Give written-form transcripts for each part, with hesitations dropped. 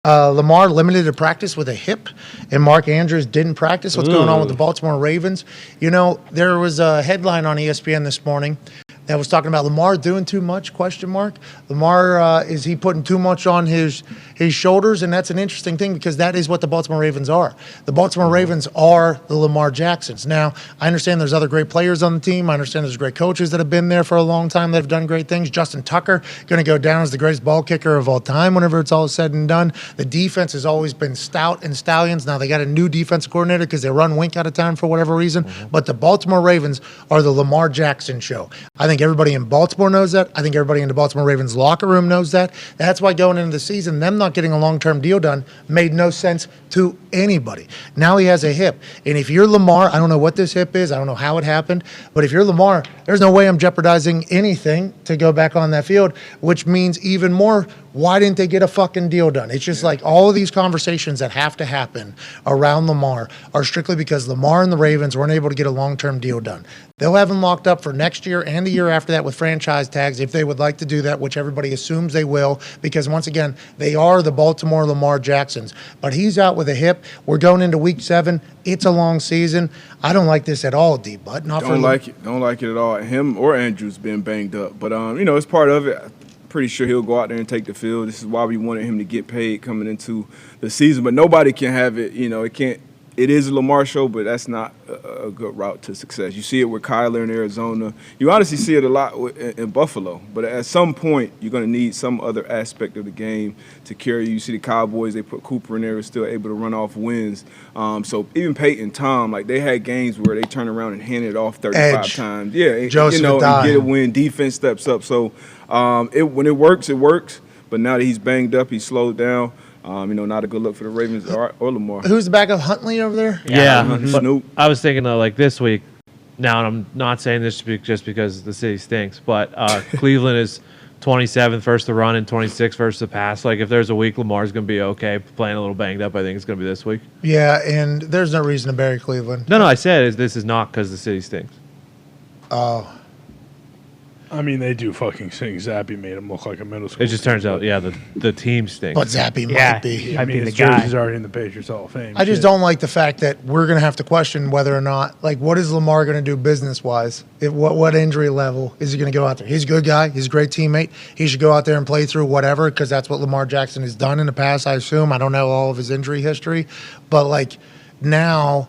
Lamar limited to practice with a hip, and Mark Andrews didn't practice. What's going on with the Baltimore Ravens? You know, there was a headline on ESPN this morning that was talking about Lamar doing too much, question mark. Lamar, is he putting too much on his shoulders? And that's an interesting thing because that is what the Baltimore Ravens are. The Baltimore Ravens are the Lamar Jacksons. Now, I understand there's other great players on the team. I understand there's great coaches that have been there for a long time that have done great things. Justin Tucker going to go down as the greatest ball kicker of all time whenever it's all said and done. The defense has always been stout and stallions. Now they got a new defensive coordinator because they run Wink out of town for whatever reason. But the Baltimore Ravens are the Lamar Jackson show. I think everybody in Baltimore knows that. I think everybody in the Baltimore Ravens locker room knows that. That's why going into the season, them not getting a long-term deal done made no sense to anybody. Now he has a hip. And if you're Lamar, I don't know what this hip is. I don't know how it happened. But if you're Lamar, there's no way I'm jeopardizing anything to go back on that field, which means even more, why didn't they get a fucking deal done? It's just like all of these conversations that have to happen around Lamar are strictly because Lamar and the Ravens weren't able to get a long-term deal done. They'll have him locked up for next year and the year after that with franchise tags if they would like to do that, which everybody assumes they will, because once again, they are the Baltimore Lamar Jacksons. But he's out with a hip. We're going into week 7. It's a long season. I don't like this at all, D-Butt. Don't like it at all. Him or Andrews been banged up. But, it's part of it. Pretty sure he'll go out there and take the field. This is why we wanted him to get paid coming into the season. But nobody can have it. It can't. It is a Lamar show, but that's not a good route to success. You see it with Kyler in Arizona. You honestly see it a lot in Buffalo. But at some point, you're going to need some other aspect of the game to carry you. You see the Cowboys, they put Cooper in there, was still able to run off wins. So even Peyton, Tom, like they had games where they turn around and hand it off 35 times. Yeah, and get a win. Defense steps up. So when it works, it works. But now that he's banged up, he's slowed down. Not a good look for the Ravens or Lamar. Who's the backup? Huntley over there? Yeah. Snoop. I was thinking like this week. Now, and I'm not saying this just because the city stinks, but Cleveland is 27th versus the run and 26th versus the pass. Like if there's a week Lamar's going to be okay, playing a little banged up, I think it's going to be this week. Yeah, and there's no reason to bury Cleveland. No, I said this is not because the city stinks. Oh. I mean, they do fucking sing. Zappy made him look like a middle school. It just turns out, the team stinks. But Zappy might be. I mean, his jersey's already in the Patriots Hall of Fame. I just don't like the fact that we're going to have to question whether or not, like, what is Lamar going to do business-wise? What injury level is he going to go out there? He's a good guy. He's a great teammate. He should go out there and play through whatever because that's what Lamar Jackson has done in the past, I assume. I don't know all of his injury history. But, like, now,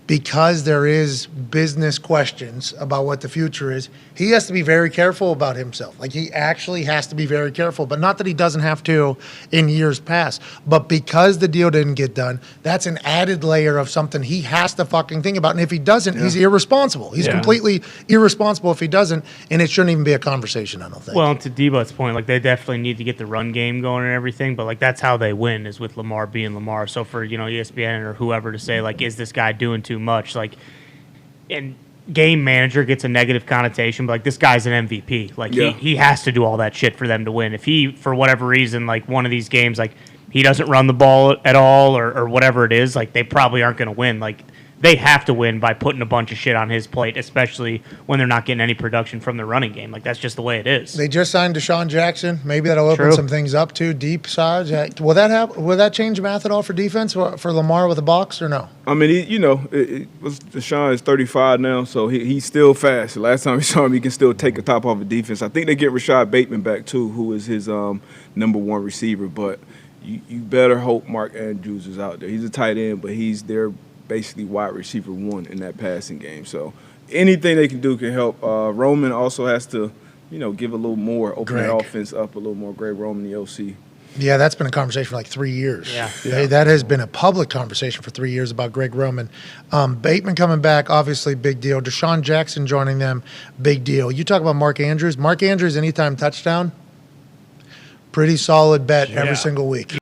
because there is business questions about what the future is, he has to be very careful about himself. Like, he actually has to be very careful, but not that he doesn't have to in years past. But because the deal didn't get done, that's an added layer of something he has to fucking think about. And if he doesn't, he's irresponsible. He's completely irresponsible if he doesn't, and it shouldn't even be a conversation, I don't think. Well, to Debut's point, like, they definitely need to get the run game going and everything, but, like, that's how they win is with Lamar being Lamar. So for, ESPN or whoever to say, like, is this guy doing too much? Like, and game manager gets a negative connotation, but like this guy's an MVP. Like he has to do all that shit for them to win. If he, for whatever reason, like one of these games, like he doesn't run the ball at all or whatever it is, like they probably aren't going to win. Like they have to win by putting a bunch of shit on his plate, especially when they're not getting any production from the running game. Like that's just the way it is. They just signed Deshaun Jackson. Maybe that'll open some things up too. Deep sides. Will that happen? Will that change math at all for defense for Lamar with the box or no? I mean, Deshaun is 35 now, so he's still fast. The last time we saw him, he can still take a top off of defense. I think they get Rashad Bateman back too, who is his number one receiver. But you better hope Mark Andrews is out there. He's a tight end, but he's their basically wide receiver one in that passing game. So anything they can do can help. Roman also has to, give a little more, open that offense up a little more. Greg Roman, the OC. Yeah, that's been a conversation for like 3 years. Yeah. That has been a public conversation for 3 years about Greg Roman. Bateman coming back, obviously big deal. Deshaun Jackson joining them, big deal. You talk about Mark Andrews. Mark Andrews, anytime touchdown, pretty solid bet every single week.